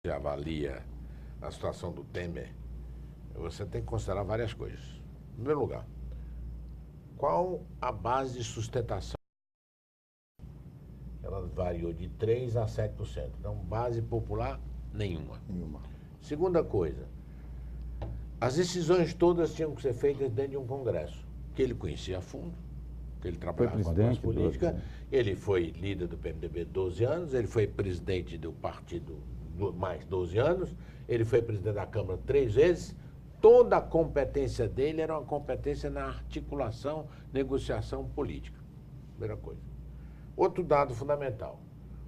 você avalia a situação do Temer, você tem que considerar várias coisas. Em primeiro lugar, qual a base de sustentação? Ela variou de 3% a 7%. Então, base popular, nenhuma. Nenhuma. Segunda coisa, as decisões todas tinham que ser feitas dentro de um congresso, que ele conhecia a fundo, que ele trabalhava com a classe política, ele foi líder do PMDB 12 anos, ele foi presidente do partido mais 12 anos, ele foi presidente da Câmara 3 vezes, toda a competência dele era uma competência na articulação, negociação política. Primeira coisa. Outro dado fundamental,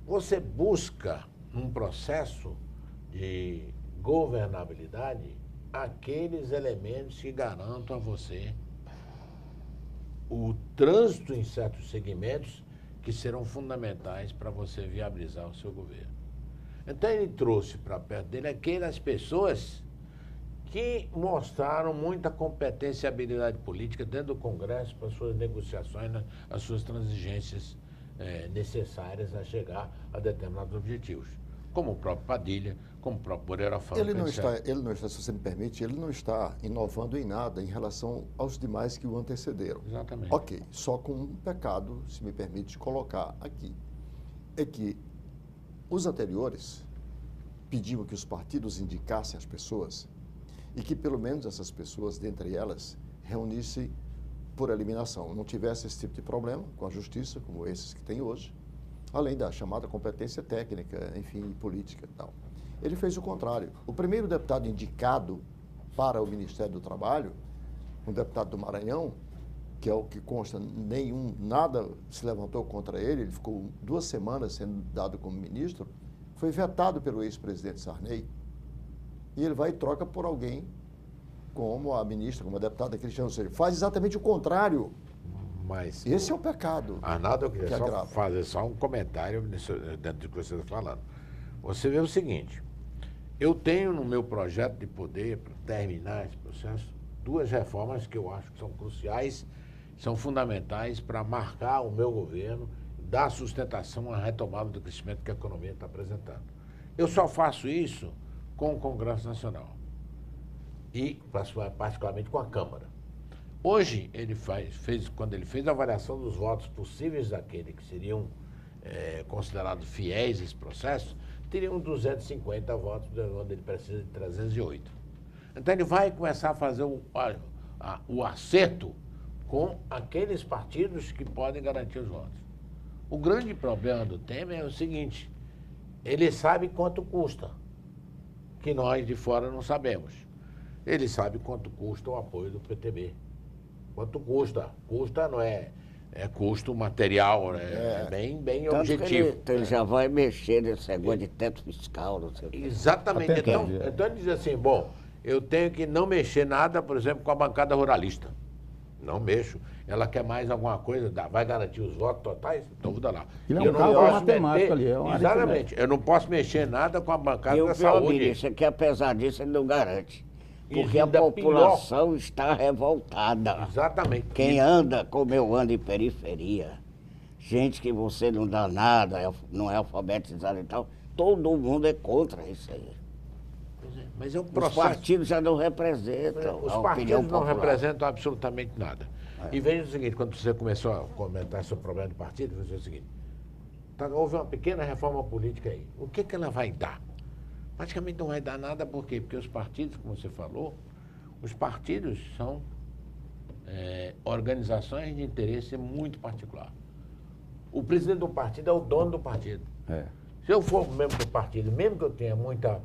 você busca num processo de governabilidade aqueles elementos que garantam a você o trânsito em certos segmentos que serão fundamentais para você viabilizar o seu governo. Então ele trouxe para perto dele aquelas pessoas que mostraram muita competência e habilidade política dentro do Congresso para suas negociações, as suas transigências necessárias a chegar a determinados objetivos. Como o próprio Padilha, como o próprio Moreira Franco. Ele não está, se você me permite, ele não está inovando em nada em relação aos demais que o antecederam. Exatamente. Ok, só com um pecado, se me permite colocar aqui, é que os anteriores pediam que os partidos indicassem as pessoas e que pelo menos essas pessoas, dentre elas, reunissem por eliminação, não tivesse esse tipo de problema com a justiça, como esses que tem hoje, além da chamada competência técnica, enfim, política e tal. Ele fez o contrário. O primeiro deputado indicado para o Ministério do Trabalho, um deputado do Maranhão, que é o que consta, nada se levantou contra ele, ele ficou 2 semanas sendo dado como ministro, foi vetado pelo ex-presidente Sarney, e ele vai e troca por alguém como a ministra, como a deputada Cristiano Silva. Faz exatamente o contrário. Mas, esse é o pecado. Arnaldo, eu queria fazer só um comentário dentro do que você está falando. Você vê o seguinte, eu tenho no meu projeto de poder, para terminar esse processo, 2 reformas que eu acho que são cruciais, são fundamentais para marcar o meu governo, dar sustentação à retomada do crescimento que a economia está apresentando. Eu só faço isso com o Congresso Nacional e, particularmente, com a Câmara. Hoje, quando ele fez a avaliação dos votos possíveis daquele que seriam considerados fiéis a esse processo, teriam 250 votos, onde ele precisa de 308. Então, ele vai começar a fazer o acerto com aqueles partidos que podem garantir os votos. O grande problema do Temer é o seguinte, ele sabe quanto custa, que nós de fora não sabemos. Ele sabe quanto custa o apoio do PTB. Quanto custa? Custa não é custo material, é bem objetivo. Então ele já vai mexer nesse negócio de teto fiscal, não sei o quê. Exatamente. Então ele diz assim, bom, eu tenho que não mexer nada, por exemplo, com a bancada ruralista. Não mexo. Ela quer mais alguma coisa, vai garantir os votos totais? Então vou dar lá. Ele é um cálculo matemático ali. Exatamente. Eu não posso mexer nada com a bancada da saúde. Ministro, que apesar disso ele não garante. Porque a população está revoltada. Exatamente. Quem anda como eu ando em periferia, gente que você não dá nada, não é alfabetizado e tal, todo mundo é contra isso aí. Mas é um processo. Os partidos já não representam. Os partidos não representam absolutamente nada. E veja o seguinte, quando você começou a comentar sobre o problema do partido, você o seguinte, houve uma pequena reforma política aí. O que ela vai dar? Praticamente não vai dar nada, por quê? Porque os partidos, como você falou, os partidos são organizações de interesse muito particular. O presidente do partido é o dono do partido. Se eu for membro do partido, mesmo que eu tenha muita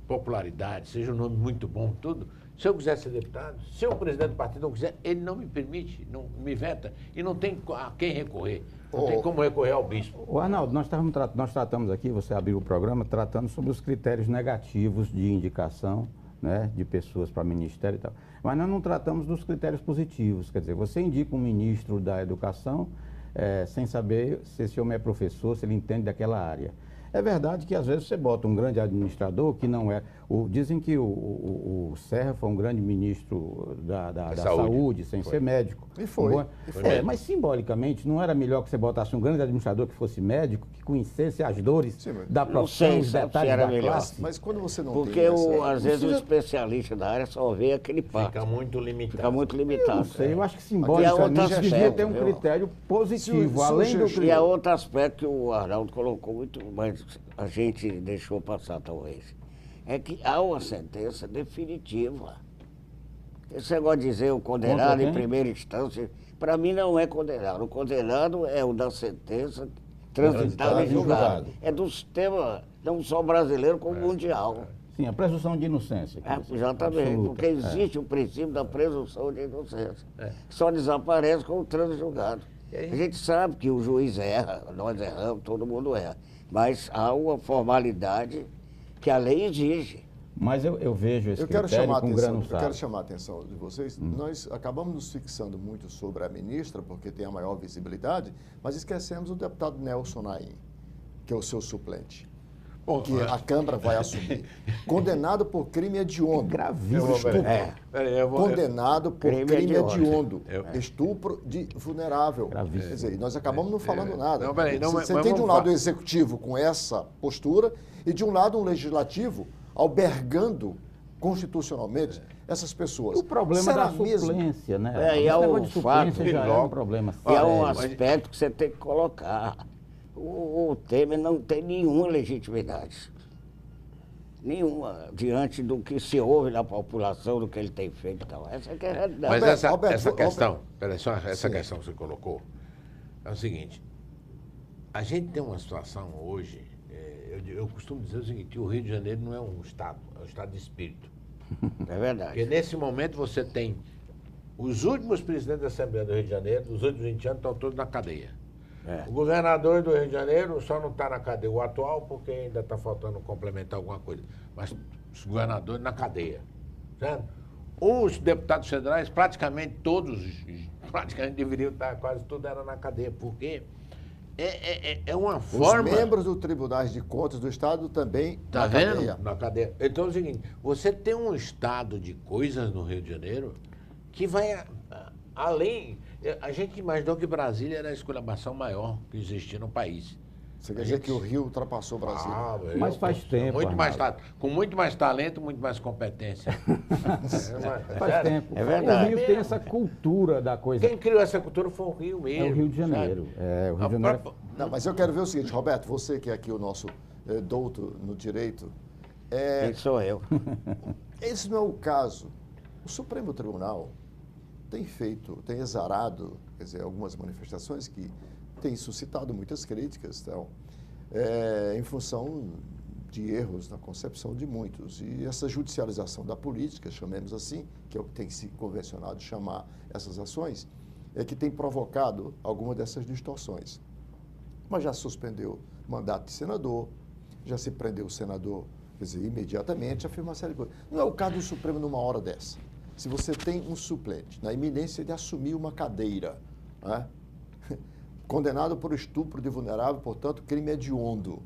popularidade, seja um nome muito bom, tudo, se eu quiser ser deputado, se o presidente do partido não quiser, ele não me permite, não me veta, e não tem a quem recorrer. Não tem como recorrer ao bispo. O Arnaldo, nós tratamos aqui, você abriu o programa, tratando sobre os critérios negativos de indicação, né, de pessoas para ministério e tal. Mas nós não tratamos dos critérios positivos. Quer dizer, você indica um ministro da educação sem saber se esse homem é professor, se ele entende daquela área. É verdade que às vezes você bota um grande administrador que não é. Dizem que o Serra foi um grande ministro da saúde, sem ser médico. E foi. Mas simbolicamente, não era melhor que você botasse um grande administrador que fosse médico, que conhecesse as dores da profissão, os detalhes da classe? Mas quando você não Porque tem às vezes o especialista da área só vê aquele parte. Fica muito limitado. Fica muito limitado. Eu não sei, eu acho que outra simbolicamente devia aspecto, ter um viu? critério positivo, além do E há critério. outro aspecto que o Arnaldo colocou muito, mas a gente deixou passar talvez. É que há uma sentença definitiva. Esse negócio de dizer o condenado em primeira instância, para mim não é condenado. O condenado é o da sentença transitada em julgado. É do sistema, não só brasileiro, como mundial. Sim, a presunção de inocência. Exatamente, absoluta. porque existe o princípio da presunção de inocência. Só desaparece com o trânsito julgado. A gente sabe que o juiz erra, nós erramos, todo mundo erra. Mas há uma formalidade que a lei exige. Mas eu vejo esse critério com grano Eu quero chamar a atenção de vocês. Nós acabamos nos fixando muito sobre a ministra, porque tem a maior visibilidade, mas esquecemos o deputado Nelson Naim, que é o seu suplente. Que a Câmara vai assumir. Condenado por crime hediondo. Gravíssimo. Condenado por crime hediondo. Eu- Estupro de vulnerável. Gravíssimo. Quer dizer, nós acabamos não falando nada. Não, peraí, não, Você mas tem de um vamos lado o falar. executivo com essa postura e de um lado um legislativo albergando constitucionalmente essas pessoas. O problema Será da suplência, né? É, e Esse há negócio um de suplência fato- já é um problema E há um sério. aspecto que você tem que colocar. O Temer não tem nenhuma legitimidade. Nenhuma, diante do que se ouve na população, do que ele tem feito e tal. Essa que é a realidade. Mas Roberto, essa Roberto, questão, peraí, só essa questão que você colocou, é o seguinte, a gente tem uma situação hoje, eu costumo dizer o seguinte, o Rio de Janeiro não é um estado, é um estado de espírito. É verdade. Porque nesse momento você tem os últimos presidentes da Assembleia do Rio de Janeiro, dos últimos 20 anos, estão todos na cadeia. É. O governador do Rio de Janeiro só não está na cadeia, o atual, porque ainda está faltando complementar alguma coisa. Mas os governadores na cadeia. Certo? Os deputados federais, praticamente todos, praticamente deveriam estar, quase tudo era na cadeia, porque é uma Os forma... membros do Tribunais de Contas do Estado também Tá na vendo? cadeia. Na cadeia. Então é o seguinte, você tem um estado de coisas no Rio de Janeiro que vai além. A gente imaginou que Brasília era a esculhambação maior que existia no país. Você quer dizer que o Rio ultrapassou o Brasil? Mas faz tempo, Muito mais, Arnaldo. com muito mais talento, muito mais competência. Faz tempo. É verdade. O Rio tem essa cultura da coisa. Quem criou essa cultura foi o Rio mesmo. É o Rio de Janeiro. sabe? É, o Rio A de Janeiro. própria- Não, mas eu quero ver o seguinte, Roberto, você que é aqui o nosso douto no direito, Quem sou eu? esse não é o caso. O Supremo Tribunal tem exarado, quer dizer, algumas manifestações que têm suscitado muitas críticas, então, em função de erros na concepção de muitos. E essa judicialização da política, chamemos assim, que é o que tem se convencionado chamar essas ações, é que tem provocado alguma dessas distorções. Mas já suspendeu mandato de senador, já se prendeu o senador, quer dizer, imediatamente, afirma uma série de coisas. Não é o caso do Supremo numa hora dessa. Se você tem um suplente na iminência de assumir uma cadeira, né? Condenado por estupro de vulnerável, portanto, crime hediondo.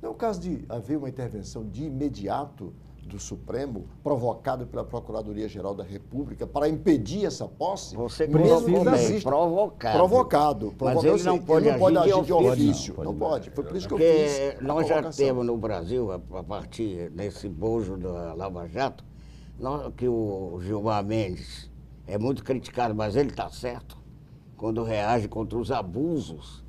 Não é o caso de haver uma intervenção de imediato do Supremo, provocada pela Procuradoria-Geral da República, para impedir essa posse? Você mesmo colocou que bem, exista- provocado. Provocado. Mas Provocado, ele não assim, pode agir de ofício. Não pode. Foi por isso que eu fiz Porque a nós já provocação. temos no Brasil, a partir desse bojo da Lava Jato, que o Gilmar Mendes é muito criticado, mas ele está certo quando reage contra os abusos,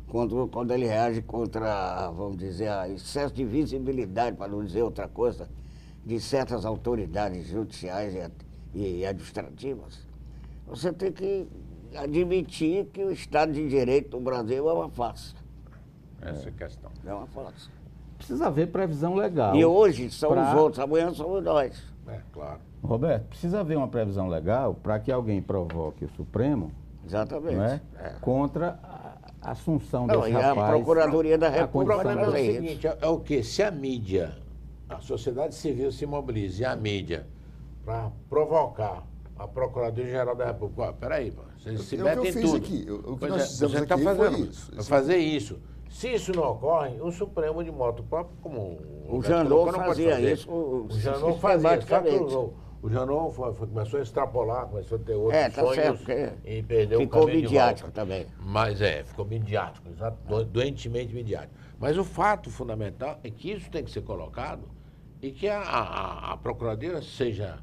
quando ele reage contra, vamos dizer, a excesso de visibilidade, para não dizer outra coisa, de certas autoridades judiciais e administrativas. Você tem que admitir que o Estado de Direito do Brasil é uma farsa. Essa é a questão. É uma farsa. Precisa haver previsão legal. E hoje são pra- os outros, amanhã somos nós. É, claro. Roberto, precisa haver uma previsão legal para que alguém provoque o Supremo, Exatamente. não é? É. Contra a assunção Não, desse e a rapaz. Procuradoria da a República condição vai Mas é o fazer isso. seguinte, é o quê? Se a mídia, a sociedade civil se mobiliza e a mídia para provocar a Procuradoria-Geral da República, ó, peraí, pô, vocês se É o que eu metem em fiz tudo. aqui. O que Pois nós é, fizemos você tá aqui foi fazendo, isso. vai fazer isso. Se isso não ocorre, o Supremo de moto próprio, como O Beto Janot colocou, não pode fazia fazer. isso O Janot fazia, só que sistematicamente. o Janot começou a extrapolar, começou a ter outros É, tá certo, sonhos porque e perdeu ficou o caminho midiático de volta. também. Mas ficou midiático, exato, doentemente midiático. Mas o fato fundamental é que isso tem que ser colocado e que a Procuradoria seja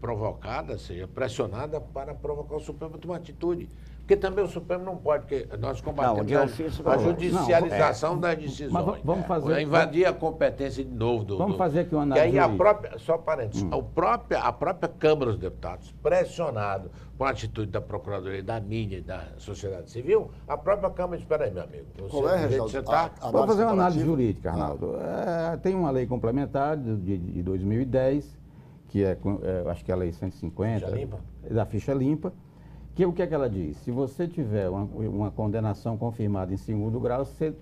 provocada, seja pressionada para provocar o Supremo a tomar atitude. Porque também o Supremo não pode, porque nós combatemos de ofício a não. judicialização das decisões. Mas vamos fazer- Invadir a competência de novo Vamos fazer aqui uma E aí análise jurídica. só parênteses, a própria Câmara dos Deputados, pressionado por atitude da Procuradoria, da mídia e da sociedade civil, a própria Câmara diz, espera aí, meu amigo, você, Qual é, do jeito que Reginaldo, você está... Vamos fazer uma análise comparativa? jurídica, Arnaldo. Tem uma lei complementar de 2010, que acho que é a lei 150, Ficha limpa? da ficha limpa, que o que é que ela diz? Se você tiver uma condenação confirmada em segundo grau, você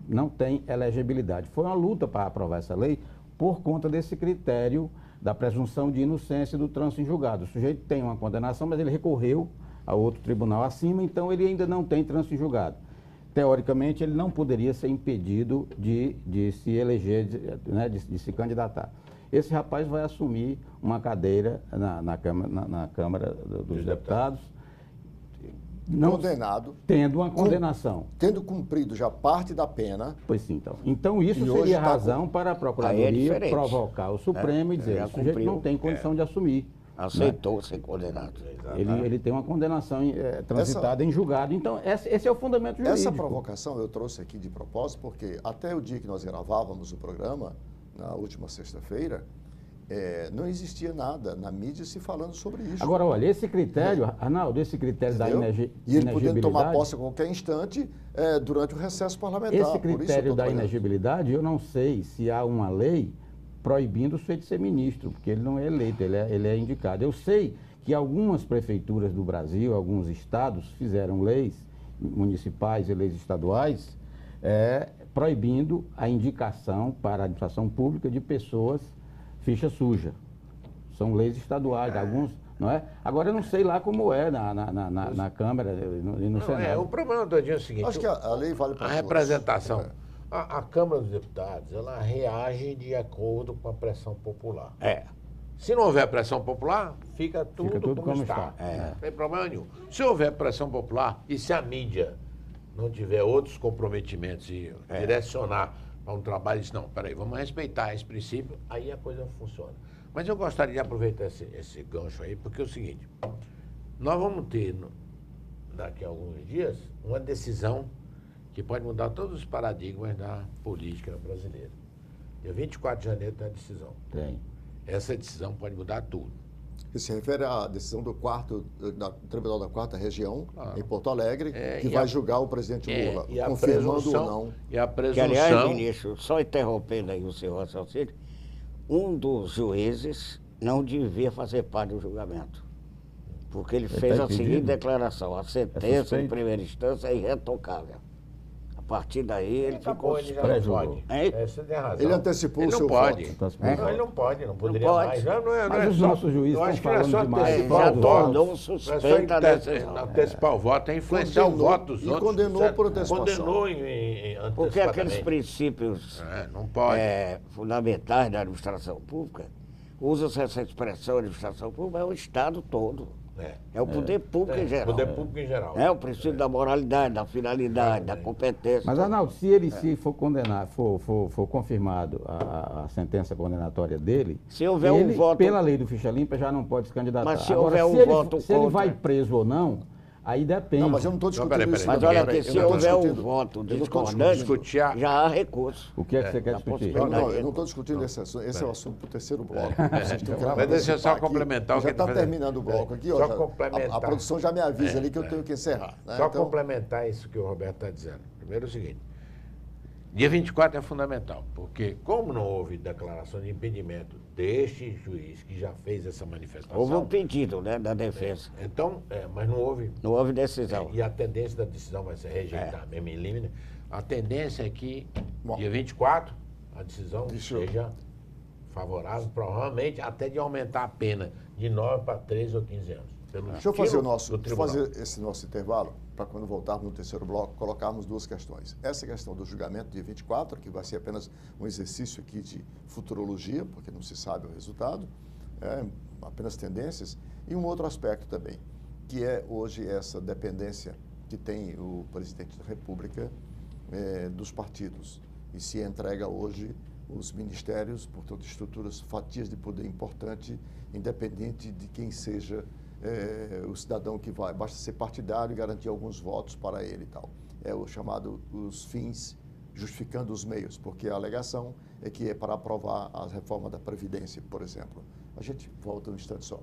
não tem elegibilidade. Foi uma luta para aprovar essa lei por conta desse critério da presunção de inocência do trânsito em julgado. O sujeito tem uma condenação, mas ele recorreu a outro tribunal acima, então ele ainda não tem trânsito em julgado. Teoricamente, ele não poderia ser impedido de se eleger, de se candidatar. Esse rapaz vai assumir uma cadeira na Câmara dos Deputados, não Condenado, tendo uma condenação. tendo cumprido já parte da pena, Pois sim, então. Então, isso E hoje seria tá razão para a Procuradoria diferente. provocar o Supremo e dizer, já o sujeito cumpriu. não tem condição de assumir. Aceitou ser condenado. Ele tem uma condenação transitada em julgado. Então, esse é o fundamento jurídico. essa provocação eu trouxe aqui de propósito, porque até o dia que nós gravávamos o programa, na última sexta-feira, não existia nada na mídia se falando sobre isso. Agora, olha, esse critério, Arnaldo, esse critério da Entendeu? E ele podendo tomar inegibilidade... posse a qualquer instante durante o recesso parlamentar. Esse Por isso eu critério tô da trabalhando. inegibilidade, eu não sei se há uma lei proibindo o sujeito de ser ministro, porque ele não é eleito, ele é indicado. Eu sei que algumas prefeituras do Brasil, alguns estados, fizeram leis municipais e leis estaduais proibindo a indicação para a administração pública de pessoas ficha suja. São leis estaduais, alguns, não é? Agora, eu não sei lá como é na Câmara e no Senado. O problema todinho é o seguinte... Acho que a lei vale para A todos. representação. A Câmara dos Deputados, ela reage de acordo com a pressão popular. Se não houver pressão popular, fica tudo como está. Não tem problema nenhum. Se houver pressão popular e se a mídia não tiver outros comprometimentos e direcionar para um trabalho, diz, não, peraí, vamos respeitar esse princípio, aí a coisa funciona. Mas eu gostaria de aproveitar esse gancho aí, porque é o seguinte, nós vamos ter, daqui a alguns dias, uma decisão que pode mudar todos os paradigmas da política brasileira. Dia 24 de janeiro tem a decisão. Tem. Essa decisão pode mudar tudo. Isso se refere à decisão do Tribunal da Quarta Região, em Porto Alegre, que vai julgar o presidente Lula, e a confirmando presunção, ou não. E a Que, presunção... aliás, ministro, só interrompendo aí o seu raciocínio, um dos juízes não devia fazer parte do julgamento. Porque ele fez tá a seguinte impedido? declaração: a sentença suspeito? em primeira instância é irretocável. A partir daí ele Acabou, ficou ele já não pré-julgou. pode. Hein? Você tem razão. Ele antecipou Ele o seu não pode. voto. Antecipou o Não, voto. ele não pode, não poderia pode. mais. Não Mas é os só- nossos juízes eu acho estão que não é só falando demais. antecipar Já o voto. tornou Não é só suspeita a decisão. antecipar o voto, é influenciar o Condenou- voto dos e outros. condenou certo? por antecipação. Condenou Porque aqueles antecipadamente. princípios Não pode. fundamentais da administração pública, usa-se essa expressão administração pública, é o Estado todo. É o poder público em geral. Poder público em geral. É o princípio da moralidade, da finalidade, da competência. Mas, Arnaldo, se ele se for condenar, for confirmado a sentença condenatória dele, Se houver um ele, voto- pela lei do ficha limpa, já não pode se candidatar. Mas se Agora, houver um se ele, voto se ele contra- vai preso ou não, aí depende. Não, mas eu não estou discutindo peraí, isso. Mas Não, olha peraí, que eu se não tô houver um discutindo. voto Eu não tô discordante, discutindo. já há recurso. O que é que você quer da discutir? possibilidade. Não, eu não estou discutindo esse assunto. Esse é o assunto para o terceiro bloco. Vocês estão querendo Mas deixa eu só antecipar aqui. complementar o que Já ele tá está fazendo. terminando o bloco aqui. Só Ó, já- complementar. a produção já me avisa ali que eu tenho que encerrar. Né? Só Então, complementar isso que o Roberto está dizendo. Primeiro é o seguinte, dia 24 é fundamental, porque como não houve declaração de impedimento deste juiz que já fez essa manifestação... Houve um pedido, né, da defesa. Então, mas não houve... Não houve decisão. E a tendência da decisão vai ser rejeitar, mesmo em limine. A tendência é que, Bom. dia 24, a decisão Deixa eu- seja favorável, provavelmente até de aumentar a pena de 9 para 13 ou 15 anos. Deixa eu fazer do deixa eu tribunal. fazer esse nosso intervalo. para quando voltarmos no terceiro bloco, colocarmos duas questões. Essa questão do julgamento dia 24, que vai ser apenas um exercício aqui de futurologia, porque não se sabe o resultado, apenas tendências, e um outro aspecto também, que é hoje essa dependência que tem o presidente da República dos partidos, e se entrega hoje os ministérios, portanto, estruturas, fatias de poder importante, independente de quem seja o cidadão que vai. Basta ser partidário e garantir alguns votos para ele e tal. É o chamado os fins justificando os meios, porque a alegação é que é para aprovar a reforma da Previdência, por exemplo. A gente volta um instante só.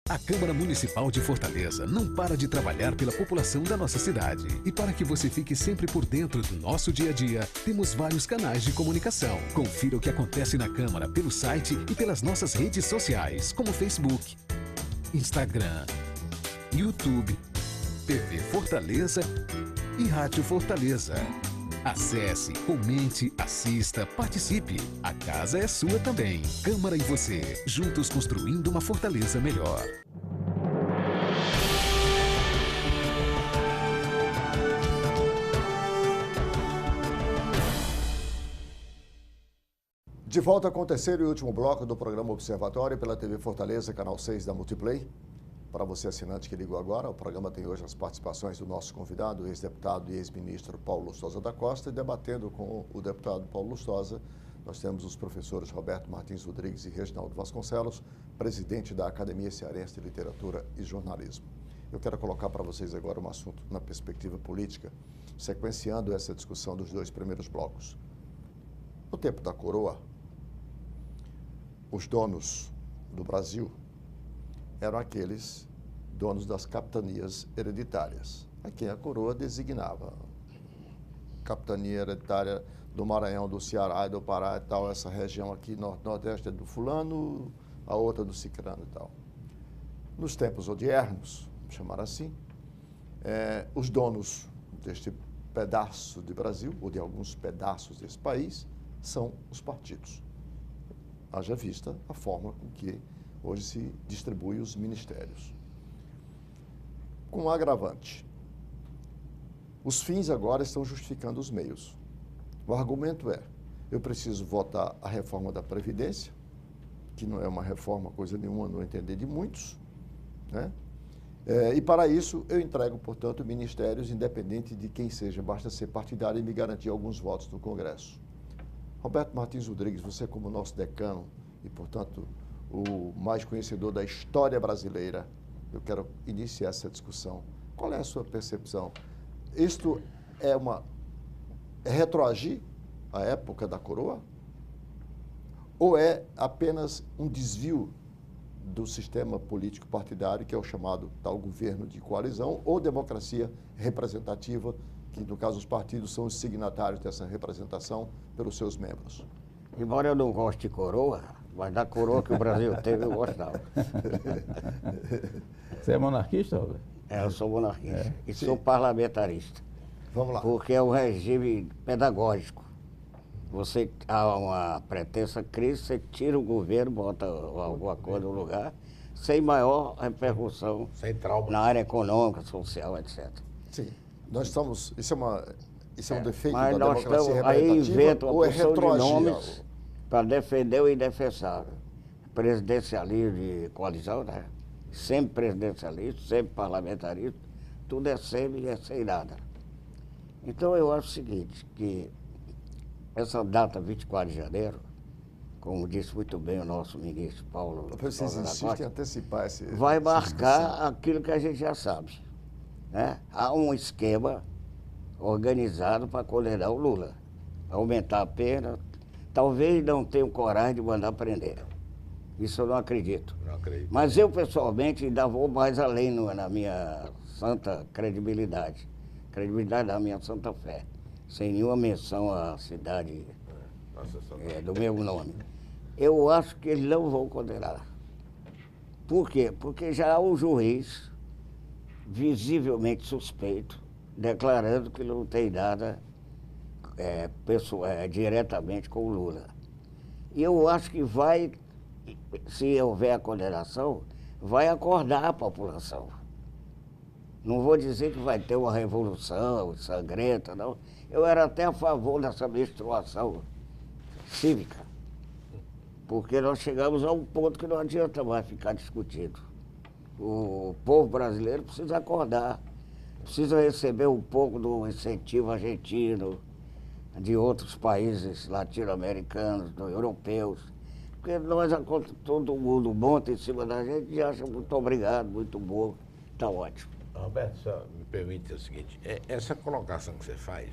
A Câmara Municipal de Fortaleza não para de trabalhar pela população da nossa cidade. E para que você fique sempre por dentro do nosso dia a dia, temos vários canais de comunicação. Confira o que acontece na Câmara pelo site e pelas nossas redes sociais, como Facebook, Instagram, YouTube, TV Fortaleza e Rádio Fortaleza. Acesse, comente, assista, participe. A casa é sua também. Câmara e você, juntos construindo uma Fortaleza melhor. De volta com o terceiro e último bloco do programa Observatório pela TV Fortaleza, canal 6 da Multiplay. Para você assinante que ligou agora, o programa tem hoje as participações do nosso convidado, o ex-deputado e ex-ministro Paulo Lustosa da Costa, e debatendo com o deputado Paulo Lustosa, nós temos os professores Roberto Martins Rodrigues e Reginaldo Vasconcelos, presidente da Academia Cearense de Literatura e Jornalismo. Eu quero colocar para vocês agora um assunto na perspectiva política, sequenciando essa discussão dos dois primeiros blocos. No tempo da coroa, os donos do Brasil eram aqueles donos das capitanias hereditárias, a quem a coroa designava. Capitania hereditária do Maranhão, do Ceará e do Pará e tal, essa região aqui, nordeste é do fulano, a outra do cicrano e tal. Nos tempos odiernos, vamos chamar assim, os donos deste pedaço de Brasil, ou de alguns pedaços desse país, são os partidos. Haja vista a forma com que hoje se distribui os ministérios. Com um agravante, os fins agora estão justificando os meios. O argumento é, eu preciso votar a reforma da Previdência, que não é uma reforma, coisa nenhuma, no entender de muitos, né? E para isso eu entrego, portanto, ministérios independente de quem seja, basta ser partidário e me garantir alguns votos no Congresso. Roberto Martins Rodrigues, você como nosso decano e, portanto, o mais conhecedor da história brasileira, eu quero iniciar essa discussão. Qual é a sua percepção? Isto é retroagir à época da coroa? Ou é apenas um desvio do sistema político partidário, que é o chamado tal governo de coalizão, ou democracia representativa, que no caso os partidos são os signatários dessa representação pelos seus membros? Embora eu não goste de coroa, mas da coroa que o Brasil teve eu gostava. Você é monarquista, Roberto? Eu sou monarquista e sou parlamentarista. Vamos lá. Porque é um regime pedagógico. Você há uma pretensa crise, você tira o governo, bota alguma coisa no lugar, sem maior repercussão Sem trauma. na área econômica, social, etc. Sim. Nós estamos... Isso é um defeito da Mas nós democracia estamos, aí representativa inventa ou uma é porção de retroagir? nomes para defender o indefensável. Presidencialismo de coalizão, né? Sempre presidencialismo, sempre parlamentarismo, tudo é sempre e é sem nada. Então eu acho o seguinte, que essa data 24 de janeiro, como disse muito bem o nosso ministro Paulo Vocês Lustosa da insistem em Costa, antecipar esse... vai essa marcar discussão. aquilo que a gente já sabe, né? Há um esquema organizado para condenar o Lula, aumentar a pena, talvez não tenham coragem de mandar prender. Isso eu não acredito. Não acredito. Mas eu, pessoalmente, ainda vou mais além na minha santa credibilidade da minha santa fé, sem nenhuma menção à cidade do meu nome. Eu acho que eles não vão condenar. Por quê? Porque já há um juiz visivelmente suspeito, declarando que não tem nada diretamente com o Lula. E eu acho que vai, se houver a condenação, vai acordar a população. Não vou dizer que vai ter uma revolução sangrenta, não. Eu era até a favor dessa menstruação cívica, porque nós chegamos a um ponto que não adianta mais ficar discutindo. O povo brasileiro precisa acordar, precisa receber um pouco do incentivo argentino, de outros países latino-americanos, europeus, porque nós, todo mundo monta em cima da gente e acha muito obrigado, muito bom, está ótimo. Roberto, só me permite o seguinte, essa colocação que você faz,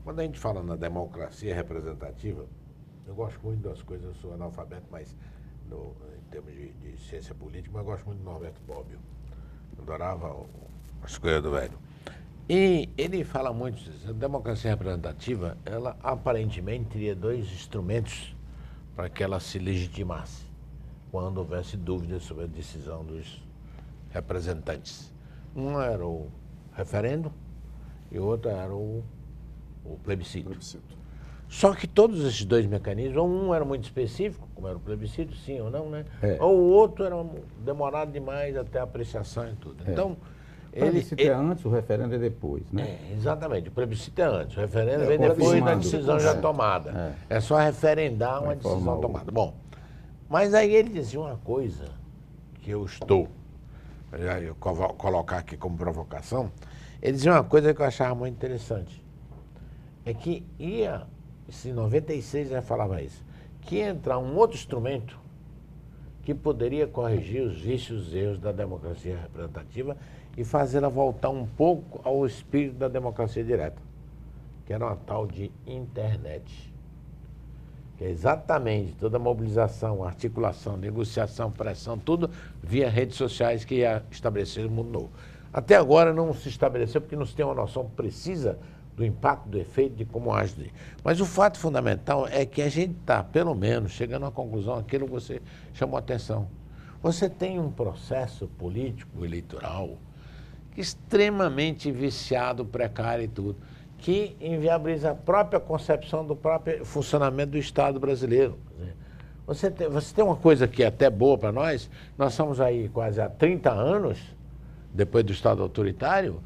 quando a gente fala na democracia representativa, eu gosto muito das coisas, eu sou analfabeto, mas em termos de ciência política, mas eu gosto muito do Norberto Bobbio. Adorava as coisas do velho. E ele fala muito disso. A democracia representativa, ela aparentemente teria dois instrumentos para que ela se legitimasse, quando houvesse dúvidas sobre a decisão dos representantes. Um era o referendo e o outro era o plebiscito. Só que todos esses dois mecanismos, um era muito específico, como era o plebiscito, sim ou não, né? Ou o outro era demorado demais até a apreciação e tudo. Então, o plebiscito é antes, o referendo é depois, né? Exatamente, o plebiscito é antes, o referendo vem depois da decisão já tomada. É só referendar uma decisão tomada. Bom, mas aí ele dizia uma coisa que eu colocar aqui como provocação, ele dizia uma coisa que eu achava muito interessante. É que em 96 já falava isso, que ia entrar um outro instrumento que poderia corrigir os vícios e os erros da democracia representativa e fazê-la voltar um pouco ao espírito da democracia direta, que era uma tal de internet. Que é exatamente toda a mobilização, articulação, negociação, pressão, tudo via redes sociais que ia estabelecer o mundo novo. Até agora não se estabeleceu porque não se tem uma noção precisa do impacto, do efeito, de como age. Mas o fato fundamental é que a gente está, pelo menos, chegando à conclusão, aquilo que você chamou a atenção. Você tem um processo político, eleitoral, extremamente viciado, precário e tudo, que inviabiliza a própria concepção do próprio funcionamento do Estado brasileiro. Você tem uma coisa que é até boa para nós estamos aí quase há 30 anos, depois do Estado autoritário,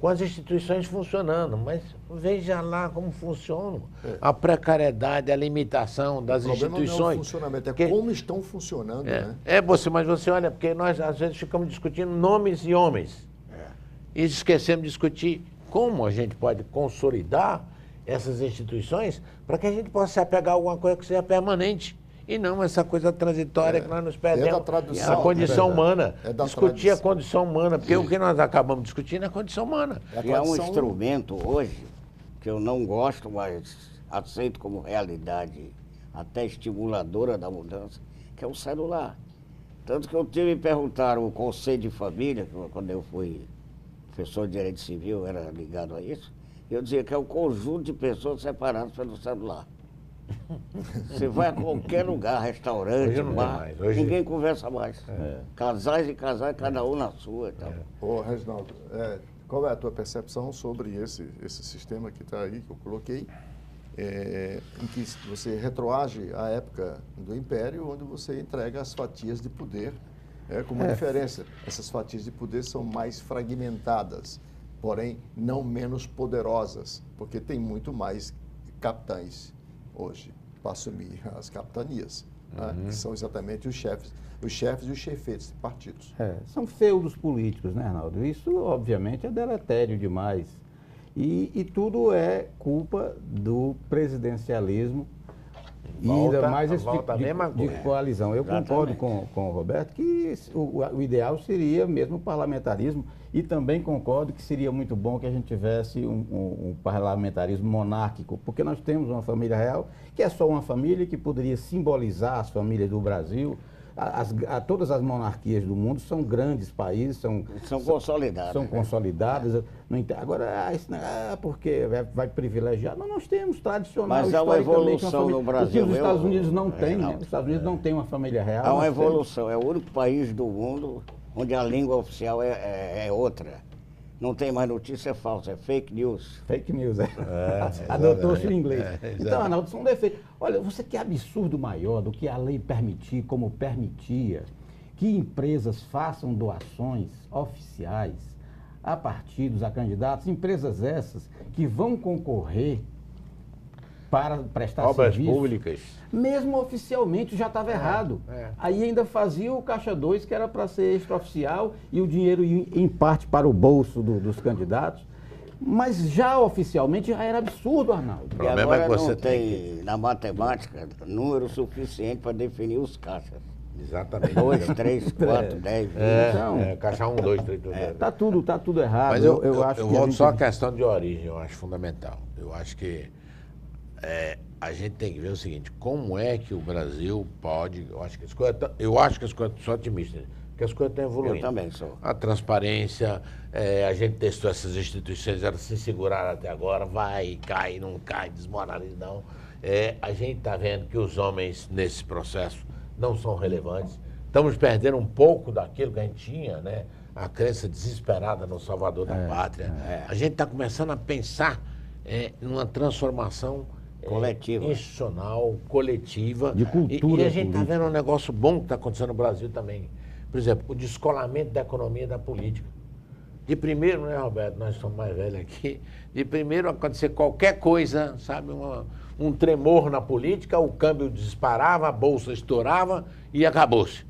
com as instituições funcionando, mas veja lá como funcionam. A precariedade, a limitação das instituições. Não é o funcionamento, é como estão funcionando, né? Mas você olha, porque nós às vezes ficamos discutindo nomes e homens. E esquecemos de discutir como a gente pode consolidar essas instituições para que a gente possa se apegar a alguma coisa que seja permanente. E não essa coisa transitória que nós nos perdemos. A condição humana. Discutir a condição humana, porque o que nós acabamos discutindo é a condição humana. E há um instrumento hoje que eu não gosto, mas aceito como realidade até estimuladora da mudança, que é o celular. Tanto que eu tive que perguntar o Conselho de Família, quando eu fui professor de Direito Civil, era ligado a isso, e eu dizia que é o conjunto de pessoas separadas pelo celular. Você vai a qualquer lugar, restaurante, bar, ninguém conversa mais. Casais e casais, cada um na sua. Então. Ô, Reginaldo, qual é a tua percepção sobre esse sistema que está aí, que eu coloquei, em que você retroage à época do Império, onde você entrega as fatias de poder, com uma diferença. Essas fatias de poder são mais fragmentadas, porém não menos poderosas, porque tem muito mais capitães hoje para assumir as capitanias, que são exatamente os chefes e os chefeiros de partidos. São feudos políticos, né, Arnaldo? Isso, obviamente, é deletério demais. E tudo é culpa do presidencialismo e ainda mais esse tipo de coalizão. Eu concordo com o Roberto que o ideal seria mesmo o parlamentarismo e também concordo que seria muito bom que a gente tivesse um parlamentarismo monárquico, porque nós temos uma família real que é só uma família que poderia simbolizar as famílias do Brasil. Todas as monarquias do mundo são grandes países, são consolidadas. São consolidadas. Agora, porque vai privilegiar? Nós temos tradicional. Mas há uma evolução no Brasil. O que os Estados Unidos não têm, né? Os Estados Unidos não têm uma família real. Há uma evolução. É o único país do mundo onde a língua oficial é outra. Não tem mais notícia falsa, é fake news. Fake news, é. exatamente. Adotou-se o inglês. Exatamente. Então, Arnaldo, são defeitos. Olha, você quer absurdo maior do que a lei permitir, como permitia, que empresas façam doações oficiais a partidos, a candidatos, empresas essas que vão concorrer para prestar Obras serviço. públicas. Mesmo oficialmente já estava errado. Aí ainda fazia o caixa 2, que era para ser extraoficial, e o dinheiro ia em parte para o bolso dos candidatos. Mas já oficialmente já era absurdo, Arnaldo. E problema agora é que você não tem tem, na matemática, número suficiente para definir os caixas. Exatamente. 2, 3, 4, 10, 20. Então, Caixa 1, 2, 3, 4. tá tudo errado. Mas eu acho que a volto gente- só à questão de origem, eu acho fundamental. Eu acho que a gente tem que ver o seguinte, como é que o Brasil pode, eu acho que as coisas, sou otimista, que as coisas estão evoluindo. Eu também sou. A transparência, a gente testou essas instituições, elas se seguraram até agora, vai, cai, não cai, desmoraliza, não. A gente está vendo que os homens nesse processo não são relevantes. Estamos perdendo um pouco daquilo que a gente tinha, né? A crença desesperada no salvador da pátria. A gente está começando a pensar numa transformação Coletiva. institucional, coletiva. De cultura E a gente está política. vendo um negócio bom que está acontecendo no Brasil também. Por exemplo, o descolamento da economia e da política. De primeiro, né, Roberto, nós somos mais velhos aqui, de primeiro acontecer qualquer coisa, sabe, um tremor na política, o câmbio disparava, a bolsa estourava e acabou-se.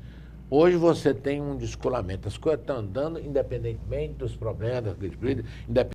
Hoje você tem um descolamento, as coisas estão andando independentemente dos problemas, das crises políticas, independente